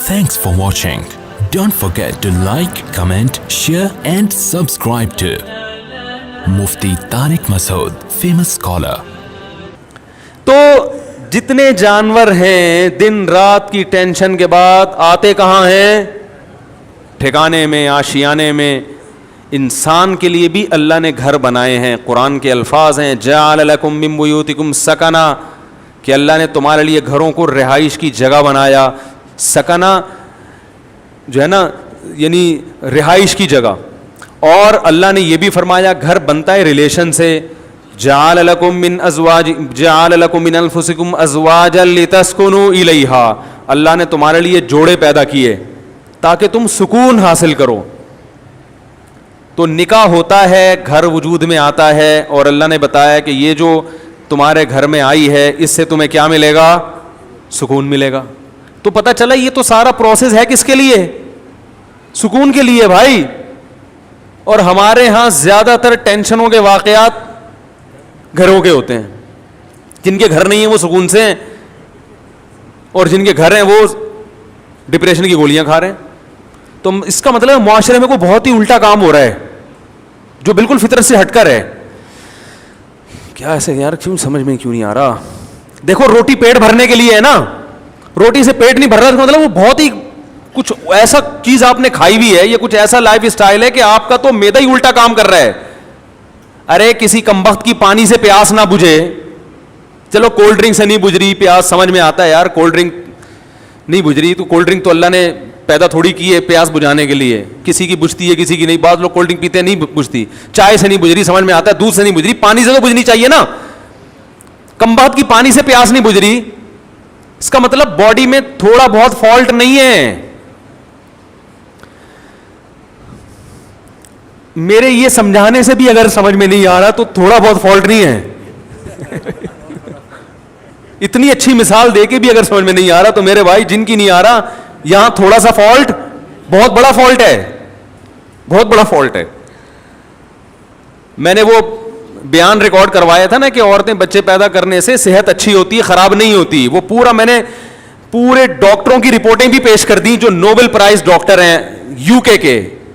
Thanks for watching. Don't forget to like, comment, share and subscribe to Mufti Tariq Masood, famous scholar. تو جتنے جانور ہیں دن رات کی ٹینشن کے بعد آتے کہاں ہیں؟ ٹھکانے میں، آشیانے میں. انسان کے لیے بھی اللہ نے گھر بنائے ہیں. قرآن کے الفاظ ہیں جعل لکم من بیوتکم سکنا، کہ اللہ نے تمہارے لیے گھروں کو رہائش کی جگہ بنایا. سکنا جو ہے نا یعنی رہائش کی جگہ. اور اللہ نے یہ بھی فرمایا گھر بنتا ہے ریلیشن سے. جعل لکم من انفسکم ازواجا لتسکنوا الیہا، اللہ نے تمہارے لیے جوڑے پیدا کیے تاکہ تم سکون حاصل کرو. تو نکاح ہوتا ہے، گھر وجود میں آتا ہے، اور اللہ نے بتایا کہ یہ جو تمہارے گھر میں آئی ہے اس سے تمہیں کیا ملے گا؟ سکون ملے گا. تو پتہ چلا یہ تو سارا پروسیس ہے کس کے لیے؟ سکون کے لیے بھائی. اور ہمارے ہاں زیادہ تر ٹینشنوں کے واقعات گھروں کے ہوتے ہیں. جن کے گھر نہیں ہیں وہ سکون سے ہیں، اور جن کے گھر ہیں وہ ڈپریشن کی گولیاں کھا رہے ہیں. تو اس کا مطلب معاشرے میں کوئی بہت ہی الٹا کام ہو رہا ہے جو بالکل فطرت سے ہٹ کر ہے. کیا ایسے یار کیوں سمجھ میں کیوں نہیں آ رہا؟ دیکھو روٹی پیٹ بھرنے کے لیے ہے نا، روٹی سے پیٹ نہیں بھر رہا، مطلب وہ بہت ہی کچھ ایسا چیز آپ نے کھائی بھی ہے، یہ کچھ ایسا لائف اسٹائل ہے کہ آپ کا تو میدا ہی الٹا کام کر رہا ہے. ارے کسی کمبخت کی پانی سے پیاس نہ بجھے، چلو کولڈ ڈرنک سے نہیں بجھ رہی پیاس، سمجھ میں آتا ہے یار کولڈ ڈرنک نہیں بجھ رہی، تو کولڈ ڈرنک تو اللہ نے پیدا تھوڑی کی ہے پیاس بجھانے کے لیے. کسی کی بجھتی ہے کسی کی نہیں. بعض لوگ کولڈ ڈرنک پیتے ہیں نہیں بجھتی. چائے سے نہیں بجھ رہی سمجھ میں آتا ہے، دودھ سے نہیں بجھ رہی، پانی سے تو بجھنی چاہیے نا. کمبخت کی پانی سے پیاس نہیں بجھ رہی، اس کا مطلب باڈی میں تھوڑا بہت فالٹ نہیں ہے. میرے یہ سمجھانے سے بھی اگر سمجھ میں نہیں آ رہا تو تھوڑا بہت فالٹ نہیں ہے. اتنی اچھی مثال دے کے بھی اگر سمجھ میں نہیں آ رہا تو میرے بھائی جن کی نہیں آ رہا، یہاں تھوڑا سا فالٹ بہت بڑا فالٹ ہے، بہت بڑا فالٹ ہے. میں نے وہ بیان ریکارڈ کروایا تھا نا کہ عورتیں بچے پیدا کرنے سے صحت اچھی ہوتی ہے، خراب نہیں ہوتی. وہ پورا میں نے پورے ڈاکٹروں کی رپورٹیں بھی پیش کر دی جو نوبل پرائز ڈاکٹر ہیں یو کے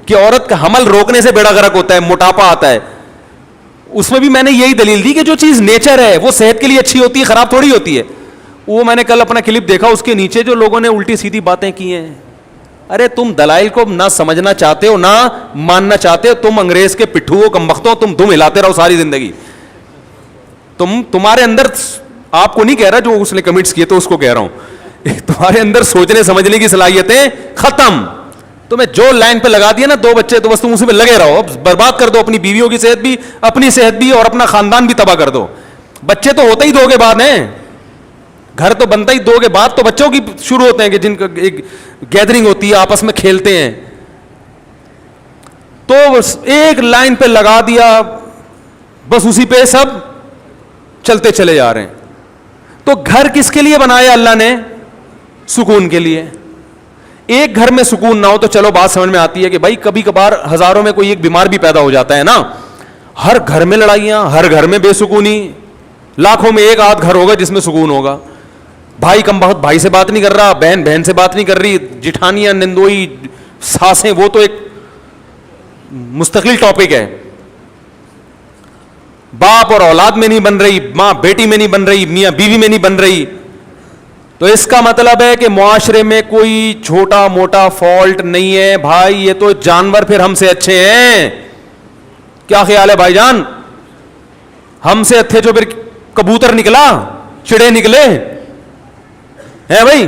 کہ عورت کا حمل روکنے سے بیڑا غرق ہوتا ہے، موٹاپا آتا ہے. اس میں بھی میں نے یہی دلیل دی کہ جو چیز نیچر ہے وہ صحت کے لیے اچھی ہوتی ہے، خراب تھوڑی ہوتی ہے. وہ میں نے کل اپنا کلپ دیکھا، اس کے نیچے جو لوگوں نے الٹی سیدھی باتیں کی ہیں. ارے تم دلائل کو نہ سمجھنا چاہتے ہو نہ ماننا چاہتے ہو، تم انگریز کے پٹھو ہو، کمبختوں، تم دم ہلاتے رہو ساری زندگی. تمہارے اندر، آپ کو نہیں کہہ رہا جو اس نے کمنٹس کیے تو اس کو کہہ رہا ہوں، تمہارے اندر سوچنے سمجھنے کی صلاحیتیں ختم. تمہیں جو لائن پہ لگا دیا نا 2 بچے تو بس تم اسی پہ لگے رہو، برباد کر دو اپنی بیویوں کی صحت بھی، اپنی صحت بھی، اور اپنا خاندان بھی تباہ کر دو. بچے تو ہوتے ہی 2 کے بعد ہیں، گھر تو بنتا ہی 2 کے بعد تو بچوں کی شروع ہوتے ہیں کہ جن کا ایک گیدرنگ ہوتی ہے، آپس میں کھیلتے ہیں. تو ایک لائن پہ لگا دیا، بس اسی پہ سب چلتے چلے جا رہے ہیں. تو گھر کس کے لیے بنایا اللہ نے؟ سکون کے لیے. ایک گھر میں سکون نہ ہو تو چلو بات سمجھ میں آتی ہے کہ بھائی کبھی کبھار ہزاروں میں کوئی ایک بیمار بھی پیدا ہو جاتا ہے نا. ہر گھر میں لڑائیاں، ہر گھر میں بے سکونی، لاکھوں میں ایک آدھ گھر ہوگا جس میں سکون ہوگا. بھائی کم بہت بھائی سے بات نہیں کر رہا، بہن بہن سے بات نہیں کر رہی، جٹھانیاں، نندوئی، ساسیں، وہ تو ایک مستقل ٹاپک ہے. باپ اور اولاد میں نہیں بن رہی، ماں بیٹی میں نہیں بن رہی، میاں بیوی میں نہیں بن رہی. تو اس کا مطلب ہے کہ معاشرے میں کوئی چھوٹا موٹا فالٹ نہیں ہے بھائی. یہ تو جانور پھر ہم سے اچھے ہیں. کیا خیال ہے بھائی جان؟ ہم سے اچھے جو پھر کبوتر نکلا، چڑے نکلے ہیں بھائی.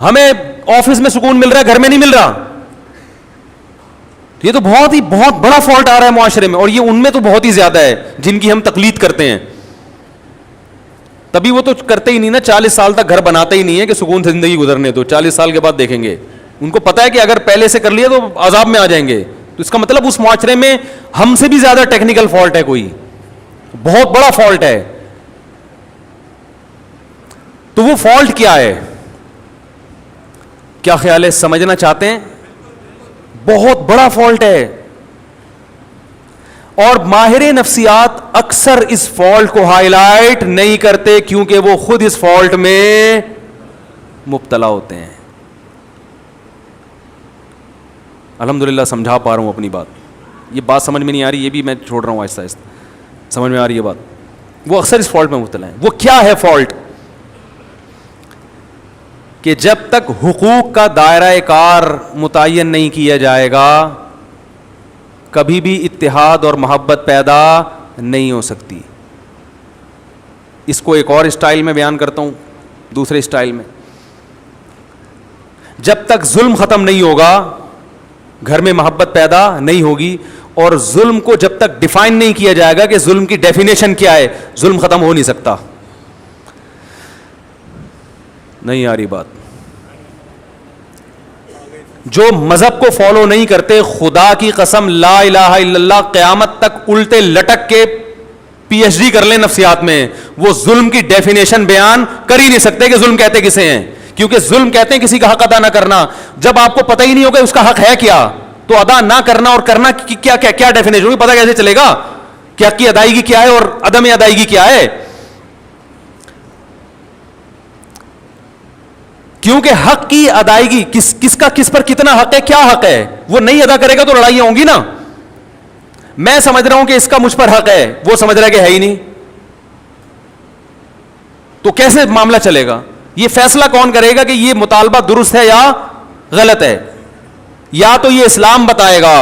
ہمیں آفس میں سکون مل رہا ہے، گھر میں نہیں مل رہا. یہ تو بہت بڑا فالٹ آ رہا ہے معاشرے میں، اور یہ ان میں تو بہت ہی زیادہ ہے جن کی ہم تقلید کرتے ہیں. تبھی وہ تو کرتے ہی نہیں نا، 40 سال تک گھر بناتے ہی نہیں ہے کہ سکون سے زندگی گزرنے دو، 40 سال کے بعد دیکھیں گے. ان کو پتا ہے کہ اگر پہلے سے کر لیا تو عذاب میں آ جائیں گے. تو اس کا مطلب اس معاشرے میں ہم سے بھی زیادہ ٹیکنیکل فالٹ ہے، کوئی بہت بڑا فالٹ ہے. تو وہ فالٹ کیا ہے؟ کیا خیال ہے؟ سمجھنا چاہتے ہیں؟ بہت بڑا فالٹ ہے. اور ماہر نفسیات اکثر اس فالٹ کو ہائی لائٹ نہیں کرتے کیونکہ وہ خود اس فالٹ میں مبتلا ہوتے ہیں. الحمدللہ سمجھا پا رہا ہوں اپنی بات. یہ بات سمجھ میں نہیں آ رہی, یہ بھی میں چھوڑ رہا ہوں آہستہ آہستہ. سمجھ میں آ رہی ہے بات؟ وہ اکثر اس فالٹ میں مبتلا ہیں. وہ کیا ہے فالٹ؟ کہ جب تک حقوق کا دائرہ کار متعین نہیں کیا جائے گا کبھی بھی اتحاد اور محبت پیدا نہیں ہو سکتی. اس کو ایک اور اسٹائل میں بیان کرتا ہوں, دوسرے اسٹائل میں. جب تک ظلم ختم نہیں ہوگا گھر میں محبت پیدا نہیں ہوگی, اور ظلم کو جب تک ڈیفائن نہیں کیا جائے گا کہ ظلم کی ڈیفینیشن کیا ہے, ظلم ختم ہو نہیں سکتا. نہیں آ رہی بات؟ جو مذہب کو فالو نہیں کرتے, خدا کی قسم لا الہ الا اللہ, قیامت تک الٹے لٹک کے پی ایچ ڈی کر لیں نفسیات میں, وہ ظلم کی ڈیفینیشن بیان کر ہی نہیں سکتے کہ ظلم کہتے کسے ہیں. کیونکہ ظلم کہتے ہیں کسی کا حق ادا نہ کرنا. جب آپ کو پتہ ہی نہیں ہوگا اس کا حق ہے کیا, تو ادا نہ کرنا اور کرنا کیا کیا کیا ڈیفینیشن ہوگی, پتہ کیسے چلے گا کہ حق کی ادائیگی کیا ہے اور عدم ادائیگی کیا ہے؟ کیونکہ حق کی ادائیگی کس کا کس پر کتنا حق ہے, کیا حق ہے, وہ نہیں ادا کرے گا تو لڑائیاں ہوں گی نا. میں سمجھ رہا ہوں کہ اس کا مجھ پر حق ہے, وہ سمجھ رہا ہے کہ ہے ہی نہیں, تو کیسے معاملہ چلے گا؟ یہ فیصلہ کون کرے گا کہ یہ مطالبہ درست ہے یا غلط ہے؟ یا تو یہ اسلام بتائے گا.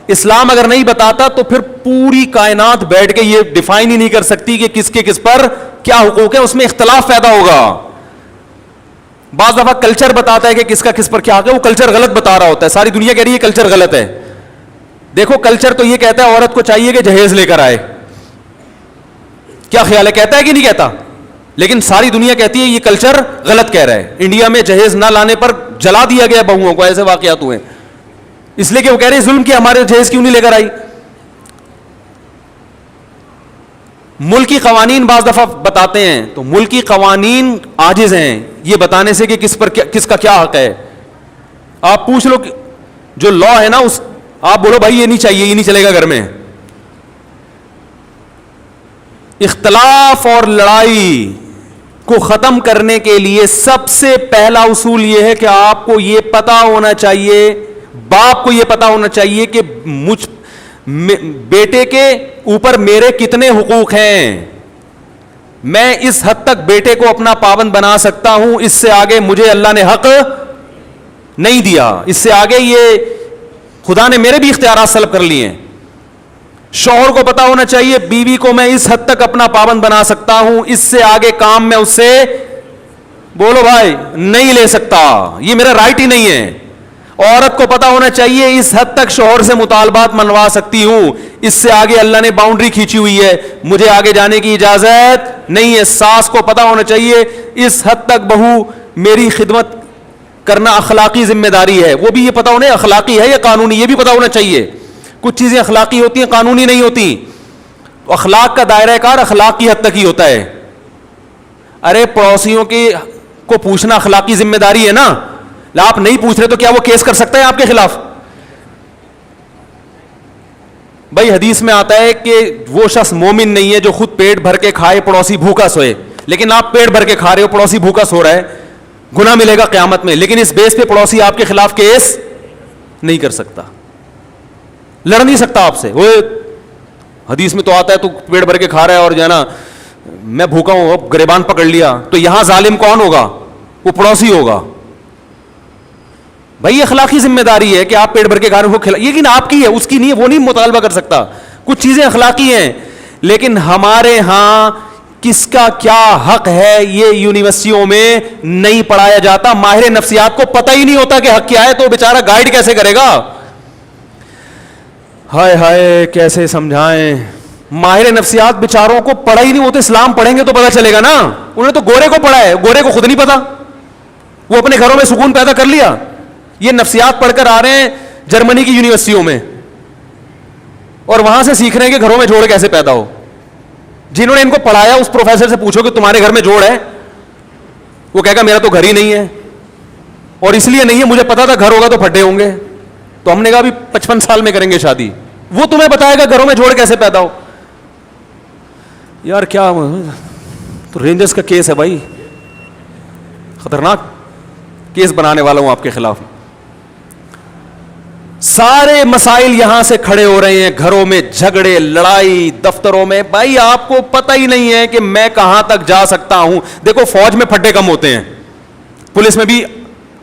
اسلام اگر نہیں بتاتا تو پھر پوری کائنات بیٹھ کے یہ ڈیفائن ہی نہیں کر سکتی کہ کس کے کس پر کیا حقوق ہے, اس میں اختلاف پیدا ہوگا. بعض دفعہ کلچر بتاتا ہے کہ کس کا کس پر کیا حق ہے, وہ کلچر غلط بتا رہا ہوتا ہے, ساری دنیا کہہ رہی ہے کلچر غلط ہے. دیکھو کلچر تو یہ کہتا ہے عورت کو چاہیے کہ جہیز لے کر آئے. کیا خیال ہے, کہتا ہے کہ نہیں کہتا؟ لیکن ساری دنیا کہتی ہے یہ کلچر غلط کہہ رہا ہے. انڈیا میں جہیز نہ لانے پر جلا دیا گیا بہوؤں کو, ایسے واقعات ہوئے, اس لیے کہ وہ کہہ رہے ہیں ظلم کیا, ہمارے جہیز کیوں نہیں لے کر آئی. ملکی قوانین بعض دفعہ بتاتے ہیں تو ملکی قوانین عاجز ہیں یہ بتانے سے کہ کس کا کیا حق ہے. آپ پوچھ لو جو لا ہے نا, اس آپ بولو بھائی یہ نہیں چاہیے, یہ نہیں چلے گا گھر میں. اختلاف اور لڑائی کو ختم کرنے کے لیے سب سے پہلا اصول یہ ہے کہ آپ کو یہ پتا ہونا چاہیے, باپ کو یہ پتا ہونا چاہیے کہ بیٹے کے اوپر میرے کتنے حقوق ہیں. میں اس حد تک بیٹے کو اپنا پابند بنا سکتا ہوں, اس سے آگے مجھے اللہ نے حق نہیں دیا, اس سے آگے یہ خدا نے میرے بھی اختیارات سلب کر لیے ہیں. شوہر کو پتا ہونا چاہیے بیوی کو میں اس حد تک اپنا پابند بنا سکتا ہوں, اس سے آگے کام میں اس سے بولو بھائی نہیں لے سکتا, یہ میرا رائٹ ہی نہیں ہے. عورت کو پتا ہونا چاہیے اس حد تک شوہر سے مطالبات منوا سکتی ہوں, اس سے آگے اللہ نے باؤنڈری کھینچی ہوئی ہے, مجھے آگے جانے کی اجازت نہیں ہے. ساس کو پتا ہونا چاہیے اس حد تک بہو میری خدمت کرنا اخلاقی ذمہ داری ہے. وہ بھی یہ پتا ہونا اخلاقی ہے یا قانونی, یہ بھی پتا ہونا چاہیے. کچھ چیزیں اخلاقی ہوتی ہیں, قانونی نہیں ہوتی. اخلاق کا دائرہ کار اخلاق کی حد تک ہی ہوتا ہے. ارے پڑوسیوں کو پوچھنا اخلاقی ذمہ داری ہے نا, آپ نہیں پوچھ رہے تو کیا وہ کیس کر سکتا ہے آپ کے خلاف؟ بھائی حدیث میں آتا ہے کہ وہ شخص مومن نہیں ہے جو خود پیٹ بھر کے کھائے پڑوسی بھوکا سوئے. لیکن آپ پیٹ بھر کے کھا رہے ہو, پڑوسی بھوکا سو رہا ہے, گناہ ملے گا قیامت میں. لیکن اس بیس پہ پڑوسی آپ کے خلاف کیس نہیں کر سکتا, لڑ نہیں سکتا آپ سے. وہ حدیث میں تو آتا ہے تو پیٹ بھر کے کھا رہا ہے اور جو ہے نا میں بھوکا ہوں, اب گریبان پکڑ لیا, تو یہاں ظالم کون ہوگا؟ وہ پڑوسی ہوگا. بھائی اخلاقی ذمہ داری ہے کہ آپ پیٹ بھر کے کھا رہے ہو, لیکن آپ کی ہے, اس کی نہیں ہے, وہ نہیں مطالبہ کر سکتا. کچھ چیزیں اخلاقی ہیں, لیکن ہمارے ہاں کس کا کیا حق ہے یہ یونیورسٹیوں میں نہیں پڑھایا جاتا. ماہر نفسیات کو پتہ ہی نہیں ہوتا کہ حق کیا ہے, تو بیچارہ گائیڈ کیسے کرے گا؟ ہائے ہائے کیسے سمجھائیں. ماہر نفسیات بیچاروں کو پڑھا ہی نہیں, وہ تو اسلام پڑھیں گے تو پتہ چلے گا نا. انہوں نے تو گورے کو پڑھا ہے, گورے کو خود نہیں پتا, وہ اپنے گھروں میں سکون پیدا کر لیا. یہ نفسیات پڑھ کر آ رہے ہیں جرمنی کی یونیورسٹیوں میں, اور وہاں سے سیکھ رہے ہیں کہ گھروں میں جوڑ کیسے پیدا ہو. جنہوں نے ان کو پڑھایا اس پروفیسر سے پوچھو کہ تمہارے گھر میں جوڑ ہے, وہ کہے گا میرا تو گھر ہی نہیں ہے, اور اس لیے نہیں ہے مجھے پتا تھا گھر ہوگا تو پھٹے ہوں گے. تو ہم نے کہا ابھی 55 سال میں کریں گے شادی, وہ تمہیں بتائے گا گھروں میں جوڑ کیسے پیدا ہو. یار کیا تو رینجرز کا کیس ہے بھائی, خطرناک کیس بنانے والا ہوں آپ کے خلاف. سارے مسائل یہاں سے کھڑے ہو رہے ہیں, گھروں میں جھگڑے, لڑائی, دفتروں میں. بھائی آپ کو پتہ ہی نہیں ہے کہ میں کہاں تک جا سکتا ہوں. دیکھو فوج میں پھڈے کم ہوتے ہیں, پولیس میں بھی,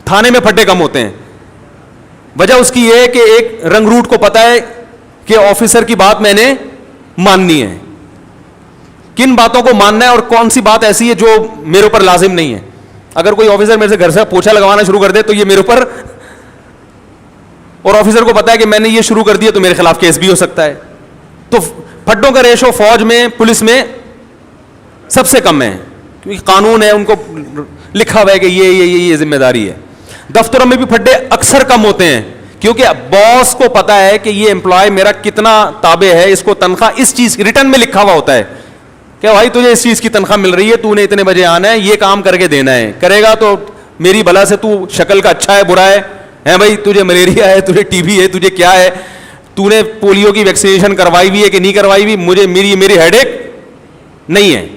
تھانے میں پھڈے کم ہوتے ہیں. وجہ اس کی یہ ہے کہ ایک رنگ روٹ کو پتا ہے کہ آفیسر کی بات میں نے ماننی ہے, کن باتوں کو ماننا ہے اور کون سی بات ایسی ہے جو میرے اوپر لازم نہیں ہے. اگر کوئی آفیسر میرے سے گھر سے پوچھا لگوانا شروع کر دے تو یہ میرے اوپر, اور آفیسر کو پتا ہے کہ میں نے یہ شروع کر دیا تو میرے خلاف کیس بھی ہو سکتا ہے. تو پھڈوں کا ریشو فوج میں, پولیس میں سب سے کم ہے, کیونکہ قانون ہے, ان کو لکھا ہوا ہے کہ یہ ذمہ داری ہے. دفتروں میں بھی پھڈے اکثر کم ہوتے ہیں, کیونکہ باس کو پتا ہے کہ یہ امپلائی میرا کتنا تابع ہے, اس کو تنخواہ اس چیز ریٹرن میں لکھا ہوا ہوتا ہے کہ بھائی تجھے اس چیز کی تنخواہ مل رہی ہے, تو نے اتنے بجے آنا ہے, یہ کام کر کے دینا ہے, کرے گا تو میری بلا سے, تو شکل کا اچھا ہے برا ہے بھائی, تجھے ملیریا ہے, تجھے ٹی بی ہے, تجھے کیا ہے, تو نے پولیو کی ویکسینیشن کروائی ہوئی ہے کہ نہیں کروائی ہوئی, مجھے میری ہیڈ ایک نہیں ہے.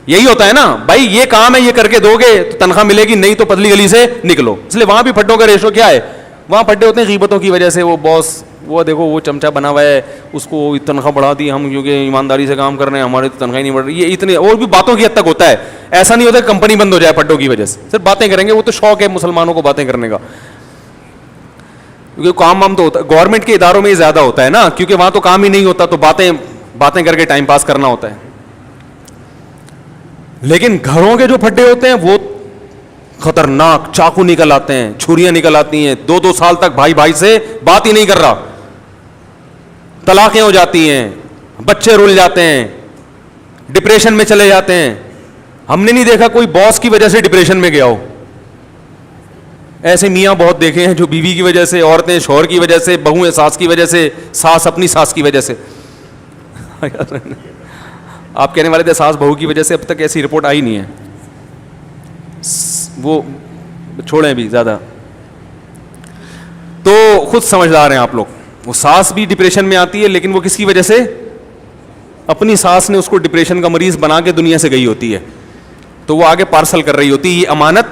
یہی ہوتا ہے نا بھائی, یہ کام ہے, یہ کر کے دو گے تو تنخواہ ملے گی, نہیں تو پتلی گلی سے نکلو. اس لیے وہاں بھی پھڈوں کا ریشو کیا ہے, وہاں پھڈے ہوتے ہیں غیبتوں کی وجہ سے. وہ باس, وہ دیکھو وہ چمچا بنا ہوا ہے, اس کو تنخواہ بڑھا دی ہم کیونکہ ایمانداری سے کام کر رہے ہیں, ہماری تو تنخواہ نہیں بڑھ رہی. یہ اتنے اور بھی باتوں کی حد تک ہوتا ہے. ایسا نہیں ہوتا کہ کمپنی بند ہو جائے پھڈوں کی وجہ سے, صرف باتیں کریں گے. وہ تو شوق ہے مسلمانوں کو باتیں کرنے کا, کیونکہ کام وام تو ہوتا ہے گورنمنٹ کے اداروں میں ہی زیادہ ہوتا ہے نا, کیونکہ وہاں تو کام ہی نہیں ہوتا, تو باتیں کر کے ٹائم پاس کرنا ہوتا ہے. لیکن گھروں کے جو پھڈے ہوتے ہیں وہ خطرناک, چاقو نکل آتے ہیں, چھریاں نکل آتی ہیں, 2 سال تک بھائی سے بات ہی نہیں کر رہا, طلاقیں ہو جاتی ہیں, بچے رول جاتے ہیں, ڈپریشن میں چلے جاتے ہیں. ہم نے نہیں دیکھا کوئی باس کی وجہ سے ڈپریشن میں گیا ہو. ایسے میاں بہت دیکھے ہیں جو بیوی کی وجہ سے, عورتیں شوہر کی وجہ سے, بہویں ساس کی وجہ سے, ساس اپنی ساس کی وجہ سے. آپ کہنے والے تھے ساس بہو کی وجہ سے, اب تک ایسی رپورٹ آئی نہیں ہے, وہ چھوڑیں بھی زیادہ. تو خود سمجھدار ہیں آپ لوگ. وہ ساس بھی ڈپریشن میں آتی ہے, لیکن وہ کس کی وجہ سے, اپنی ساس نے اس کو ڈپریشن کا مریض بنا کے دنیا سے گئی ہوتی ہے, تو وہ آگے پارسل کر رہی ہوتی ہے یہ امانت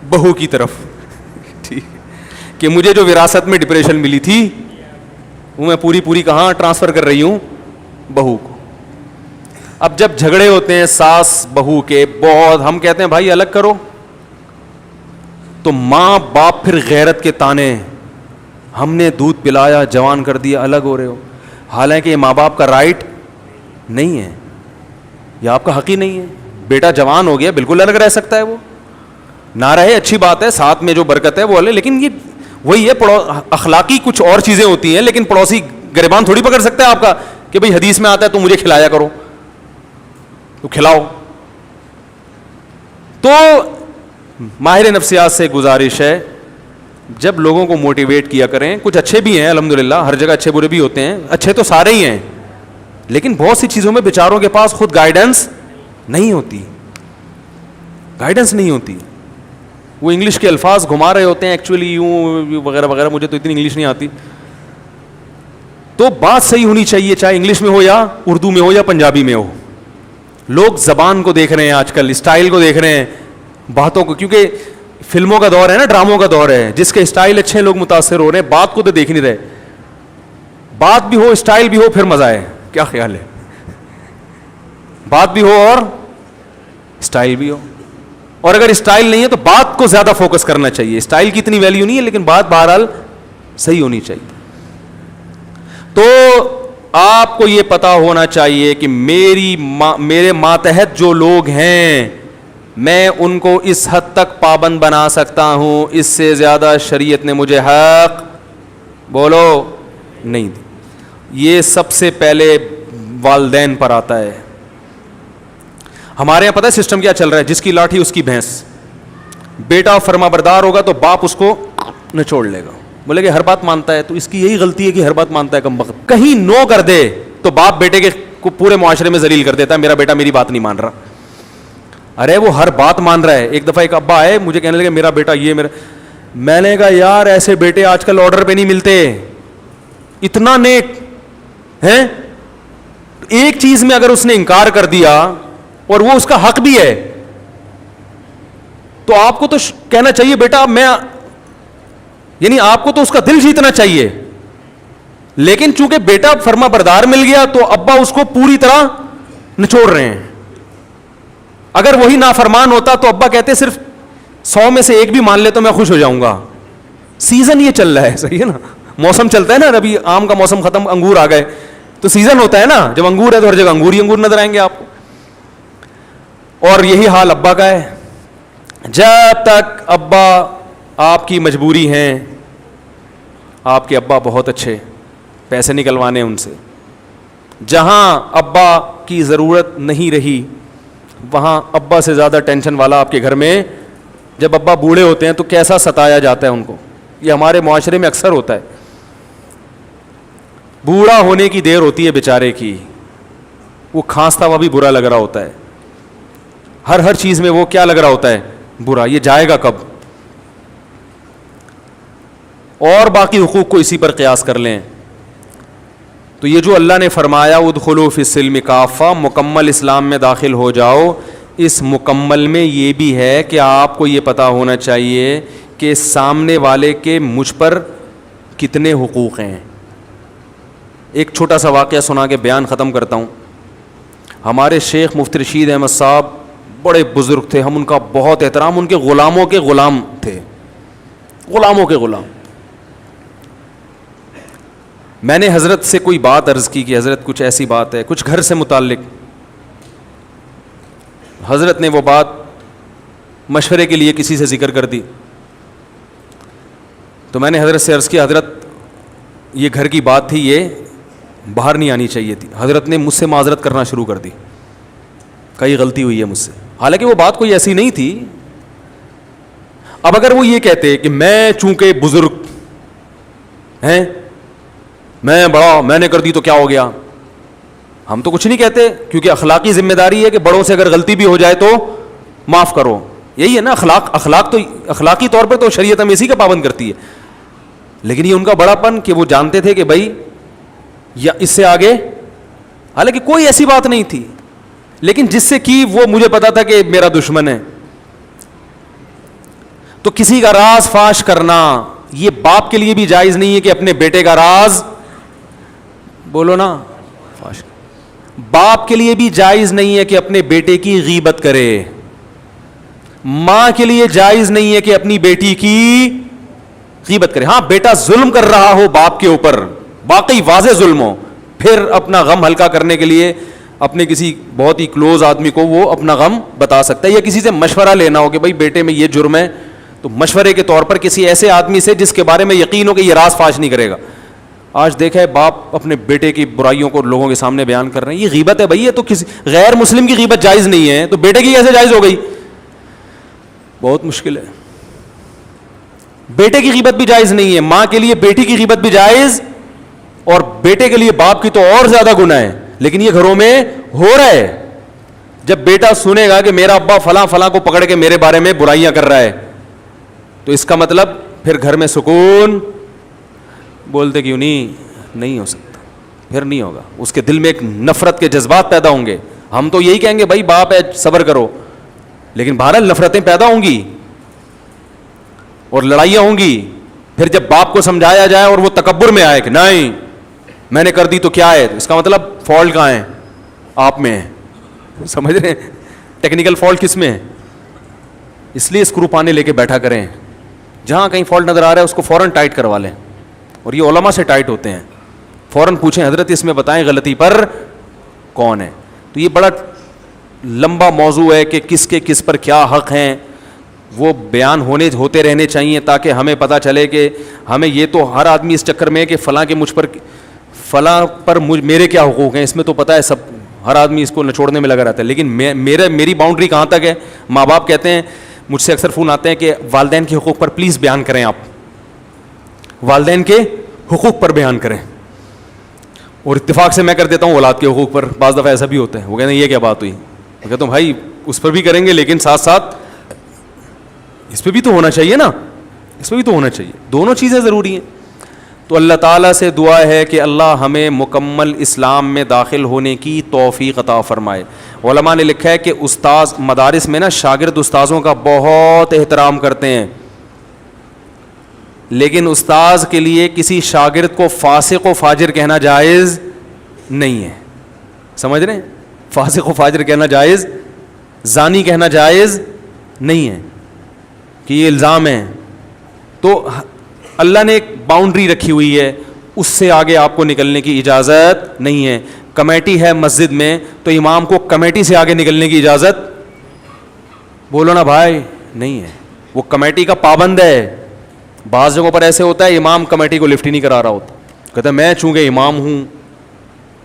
بہو کی طرف, ٹھیک, کہ مجھے جو وراثت میں ڈپریشن ملی تھی وہ میں پوری کہاں ٹرانسفر کر رہی ہوں, بہو کو. اب جب جھگڑے ہوتے ہیں ساس بہو کے بہت, ہم کہتے ہیں بھائی الگ کرو, تو ماں باپ پھر غیرت کے تانے, ہم نے دودھ پلایا جوان کر دیا, الگ ہو رہے ہو. حالانکہ یہ ماں باپ کا رائٹ نہیں ہے, یہ آپ کا حق ہی نہیں ہے. بیٹا جوان ہو گیا, بالکل الگ رہ سکتا ہے, وہ نہ رہے اچھی بات ہے, ساتھ میں جو برکت ہے وہ الگ, لیکن یہ وہی ہے, اخلاقی کچھ اور چیزیں ہوتی ہیں. لیکن پڑوسی گریبان تھوڑی پکڑ سکتا ہے آپ کا کہ بھئی حدیث میں آتا ہے تو مجھے کھلایا کرو, تو کھلاؤ. تو ماہر نفسیات سے گزارش ہے, جب لوگوں کو موٹیویٹ کیا کریں, کچھ اچھے بھی ہیں الحمدللہ, ہر جگہ اچھے برے بھی ہوتے ہیں, اچھے تو سارے ہی ہیں, لیکن بہت سی چیزوں میں بیچاروں کے پاس خود گائیڈنس نہیں ہوتی, گائیڈنس نہیں ہوتی. وہ انگلش کے الفاظ گھما رہے ہوتے ہیں ایکچولی یوں وغیرہ وغیرہ, مجھے تو اتنی انگلش نہیں آتی. تو بات صحیح ہونی چاہیے, چاہے انگلش میں ہو یا اردو میں ہو یا پنجابی میں ہو. لوگ زبان کو دیکھ رہے ہیں آج کل, اسٹائل کو دیکھ رہے ہیں, باتوں کو, کیونکہ فلموں کا دور ہے نا, ڈراموں کا دور ہے, جس کے اسٹائل اچھے لوگ متاثر ہو رہے ہیں, بات کو تو دیکھ نہیں رہے. بات بھی ہو اسٹائل بھی ہو پھر مزہ ہے. کیا خیال ہے, بات بھی ہو اور اسٹائل بھی ہو, اور اگر اسٹائل نہیں ہے تو بات کو زیادہ فوکس کرنا چاہیے. اسٹائل کی اتنی ویلیو نہیں ہے, لیکن بات بہرحال صحیح ہونی چاہیے. تو آپ کو یہ پتا ہونا چاہیے کہ میرے ماتحت جو لوگ ہیں, میں ان کو اس حد تک پابند بنا سکتا ہوں, اس سے زیادہ شریعت نے مجھے حق بولو نہیں دی. یہ سب سے پہلے والدین پر آتا ہے. ہمارے یہاں پتہ ہے سسٹم کیا چل رہا ہے, جس کی لاٹھی اس کی بھینس. بیٹا فرما بردار ہوگا تو باپ اس کو نچوڑ لے گا, بولے کہ ہر بات مانتا ہے, تو اس کی یہی غلطی ہے کہ ہر بات مانتا ہے کم وقت. کہیں نو کر دے تو باپ بیٹے کے کو پورے معاشرے میں ذلیل کر دیتا ہے, میرا بیٹا میری بات نہیں مان رہا. ارے وہ ہر بات مان رہا ہے. ایک دفعہ ایک ابا آئے مجھے کہنے لگے میرا بیٹا یہ میرا, میں نے کہا یار ایسے بیٹے آج کل آرڈر پہ نہیں ملتے, اتنا نیک ہیں. ایک چیز میں اگر اس نے انکار کر دیا اور وہ اس کا حق بھی ہے, تو آپ کو تو کہنا چاہیے بیٹا میں, یعنی آپ کو تو اس کا دل جیتنا چاہیے, لیکن چونکہ بیٹا فرما بردار مل گیا تو ابا اس کو پوری طرح نچوڑ رہے ہیں. اگر وہی نافرمان ہوتا تو ابا کہتے صرف 100 میں سے 1 بھی مان لے تو میں خوش ہو جاؤں گا. سیزن یہ چل رہا ہے, صحیح ہے نا, موسم چلتا ہے نا, ابھی آم کا موسم ختم, انگور آ گئے, تو سیزن ہوتا ہے نا, جب انگور ہے تو ہر جگہ انگور ہی انگور نظر آئیں گے آپ کو. اور یہی حال ابا کا ہے. جب تک ابا آپ کی مجبوری ہیں, آپ کے ابا بہت اچھے, پیسے نکلوانے ان سے, جہاں ابا کی ضرورت نہیں رہی وہاں ابا سے زیادہ ٹینشن والا آپ کے گھر میں, جب ابا بوڑھے ہوتے ہیں تو کیسا ستایا جاتا ہے ان کو. یہ ہمارے معاشرے میں اکثر ہوتا ہے. بوڑھا ہونے کی دیر ہوتی ہے بیچارے کی, وہ کھانستا ہوا بھی برا لگ رہا ہوتا ہے, ہر چیز میں وہ کیا لگ رہا ہوتا ہے, برا. یہ جائے گا کب؟ اور باقی حقوق کو اسی پر قیاس کر لیں. تو یہ جو اللہ نے فرمایا ادخلوا فی السلم کافہ, مکمل اسلام میں داخل ہو جاؤ, اس مکمل میں یہ بھی ہے کہ آپ کو یہ پتا ہونا چاہیے کہ سامنے والے کے مجھ پر کتنے حقوق ہیں. ایک چھوٹا سا واقعہ سنا کے بیان ختم کرتا ہوں. ہمارے شیخ مفتی رشید احمد صاحب بڑے بزرگ تھے, ہم ان کا بہت احترام, ان کے غلاموں کے غلام تھے, غلاموں کے غلام. میں نے حضرت سے کوئی بات عرض کی کہ حضرت کچھ ایسی بات ہے, کچھ گھر سے متعلق. حضرت نے وہ بات مشورے کے لیے کسی سے ذکر کر دی. تو میں نے حضرت سے عرض کیا حضرت یہ گھر کی بات تھی, یہ باہر نہیں آنی چاہیے تھی. حضرت نے مجھ سے معذرت کرنا شروع کر دی, کئی غلطی ہوئی ہے مجھ سے, حالانکہ وہ بات کوئی ایسی نہیں تھی. اب اگر وہ یہ کہتے کہ میں چونکہ بزرگ ہیں, میں بڑا, میں نے کر دی تو کیا ہو گیا, ہم تو کچھ نہیں کہتے, کیونکہ اخلاقی ذمہ داری ہے کہ بڑوں سے اگر غلطی بھی ہو جائے تو معاف کرو. یہی ہے نا اخلاق تو اخلاقی طور پہ تو شریعت ہم اسی کا پابند کرتی ہے. لیکن یہ ان کا بڑا پن کہ وہ جانتے تھے کہ بھائی یا اس سے آگے, حالانکہ کوئی ایسی بات نہیں تھی, لیکن جس سے کی وہ مجھے پتا تھا کہ میرا دشمن ہے. تو کسی کا راز فاش کرنا یہ باپ کے لیے بھی جائز نہیں ہے کہ اپنے بیٹے کا راز, بولو نا, فاش. باپ کے لیے بھی جائز نہیں ہے کہ اپنے بیٹے کی غیبت کرے. ماں کے لیے جائز نہیں ہے کہ اپنی بیٹی کی غیبت کرے. ہاں بیٹا ظلم کر رہا ہو باپ کے اوپر, واقعی واضح ظلم ہو, پھر اپنا غم ہلکا کرنے کے لیے اپنے کسی بہت ہی کلوز آدمی کو وہ اپنا غم بتا سکتا ہے, یا کسی سے مشورہ لینا ہو کہ بھائی بیٹے میں یہ جرم ہے, تو مشورے کے طور پر کسی ایسے آدمی سے جس کے بارے میں یقین ہو کہ یہ راز فاش نہیں کرے گا. آج دیکھا ہے باپ اپنے بیٹے کی برائیوں کو لوگوں کے سامنے بیان کر رہے ہیں, یہ غیبت ہے بھائی. یہ تو کسی غیر مسلم کی غیبت جائز نہیں ہے, تو بیٹے کی کیسے جائز ہو گئی؟ بہت مشکل ہے. بیٹے کی غیبت بھی جائز نہیں ہے, ماں کے لیے بیٹی کی غیبت بھی جائز, اور بیٹے کے لیے باپ کی تو اور زیادہ گناہ ہے. لیکن یہ گھروں میں ہو رہا ہے. جب بیٹا سنے گا کہ میرا ابا فلاں فلاں کو پکڑ کے میرے بارے میں برائیاں کر رہا ہے, تو اس کا مطلب پھر گھر میں سکون, بولتے کیوں نہیں ہو سکتا, پھر نہیں ہوگا. اس کے دل میں ایک نفرت کے جذبات پیدا ہوں گے. ہم تو یہی کہیں گے بھائی باپ ہے صبر کرو, لیکن بہرحال نفرتیں پیدا ہوں گی اور لڑائیاں ہوں گی. پھر جب باپ کو سمجھایا جائے اور وہ تکبر میں آئے کہ نہیں میں نے کر دی تو کیا ہے, اس کا مطلب فالٹ کہاں ہے؟ آپ میں ہے. سمجھ رہے ہیں ٹیکنیکل فالٹ کس میں ہے؟ اس لیے اسکرو پانے لے کے بیٹھا کریں, جہاں کہیں فالٹ نظر آ رہا ہے اس کو فوراً ٹائٹ کروا لیں. اور یہ علماء سے ٹائٹ ہوتے ہیں, فوراً پوچھیں حضرت اس میں بتائیں غلطی پر کون ہے. تو یہ بڑا لمبا موضوع ہے کہ کس کے کس پر کیا حق ہیں, وہ بیان ہوتے رہنے چاہیے تاکہ ہمیں پتہ چلے کہ ہمیں یہ تو ہر آدمی اس چکر میں کہ فلاں کے مجھ پر فلاں پر میرے کیا حقوق ہیں, اس میں تو پتہ ہے سب, ہر آدمی اس کو نچوڑنے میں لگا رہتا ہے. لیکن میری باؤنڈری کہاں تک ہے؟ ماں باپ کہتے ہیں, مجھ سے اکثر فون آتے ہیں کہ والدین کے حقوق پر پلیز بیان کریں, آپ والدین کے حقوق پر بیان کریں. اور اتفاق سے میں کر دیتا ہوں اولاد کے حقوق پر. بعض دفعہ ایسا بھی ہوتا ہے, وہ کہتے ہیں یہ کیا بات ہوئی, میں کہتا ہوں بھائی اس پر بھی کریں گے لیکن ساتھ ساتھ اس پہ بھی تو ہونا چاہیے نا, اس پہ بھی تو ہونا چاہیے, دونوں چیزیں ضروری ہیں. تو تو اللہ تعالیٰ سے دعا ہے کہ اللہ ہمیں مکمل اسلام میں داخل ہونے کی توفیق عطا فرمائے. علماء نے لکھا ہے کہ استاذ مدارس میں نا شاگرد استاذوں کا بہت احترام کرتے ہیں, لیکن استاذ کے لیے کسی شاگرد کو فاسق و فاجر کہنا جائز نہیں ہے. سمجھ رہے ہیں؟ فاسق و فاجر کہنا جائز, زانی کہنا جائز نہیں ہے کہ یہ الزام ہے. تو اللہ نے ایک باؤنڈری رکھی ہوئی ہے, اس سے آگے آپ کو نکلنے کی اجازت نہیں ہے. کمیٹی ہے مسجد میں تو امام کو کمیٹی سے آگے نکلنے کی اجازت, بولو نا بھائی, نہیں ہے. وہ کمیٹی کا پابند ہے. بعض جگہوں پر ایسے ہوتا ہے امام کمیٹی کو لفٹ ہی نہیں کرا رہا ہوتا, کہتا ہے میں چونکہ امام ہوں,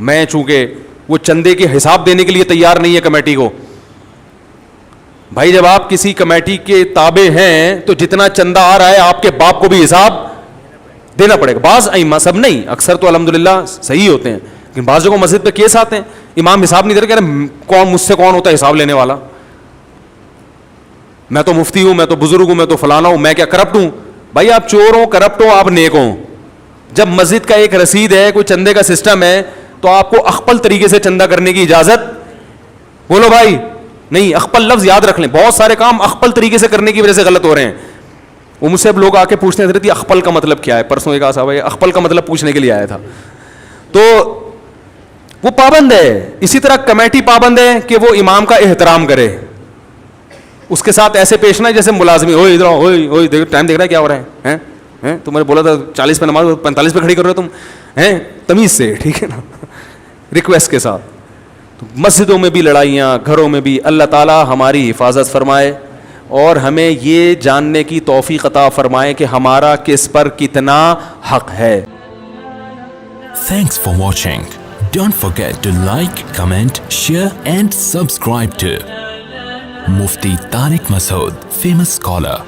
میں چونکہ, وہ چندے کے حساب دینے کے لیے تیار نہیں ہے کمیٹی کو. بھائی جب آپ کسی کمیٹی کے تابع ہیں تو جتنا چندہ آ رہا ہے آپ کے باپ کو بھی حساب دینا پڑے گا. بعض ائمہ, سب نہیں, اکثر تو الحمدللہ صحیح ہوتے ہیں, لیکن بعض جگہوں مسجد پہ کیس آتے ہیں امام حساب نہیں دے رہے, کہہ رہے کون مجھ سے کون ہوتا ہے حساب لینے والا, میں تو مفتی ہوں, میں تو بزرگ ہوں, میں تو فلانا ہوں, میں کیا کرپٹ ہوں. بھائی آپ چور ہوں, کرپٹ ہوں, آپ نیک ہوں. جب مسجد کا ایک رسید ہے, کوئی چندے کا سسٹم ہے, تو آپ کو اخپل طریقے سے چندہ کرنے کی اجازت, بولو بھائی, نہیں. اخپل لفظ یاد رکھ لیں, بہت سارے کام اخپل طریقے سے کرنے کی وجہ سے غلط ہو رہے ہیں. وہ مجھ سے اب لوگ آ کے پوچھتے ہیں حضرت اخپل کا مطلب کیا ہے. پرسوں ایک صاحب اخپل کا مطلب پوچھنے کے لیے آیا تھا, تو وہ پابند ہے. اسی طرح کمیٹی پابند ہے کہ وہ امام کا احترام کرے, اس کے ساتھ ایسے پیش نہ جیسے ملازمی, ہوئے ادھر ہوئے ٹائم دیکھ رہا ہے کیا ہو رہا ہے, تمہیں بولا تھا 40 پہ نماز 45 پہ کھڑی کر رہے ہو تم, ہیں تمیز سے, ٹھیک ہے نا, ریکویسٹ کے ساتھ. تو مسجدوں میں بھی لڑائیاں, گھروں میں بھی, اللہ تعالیٰ ہماری حفاظت فرمائے اور ہمیں یہ جاننے کی توفیق عطا فرمائے کہ ہمارا کس پر کتنا حق ہے. Thanks for watching. Don't forget to like, comment, share and subscribe to Mufti Tariq Masood, famous scholar.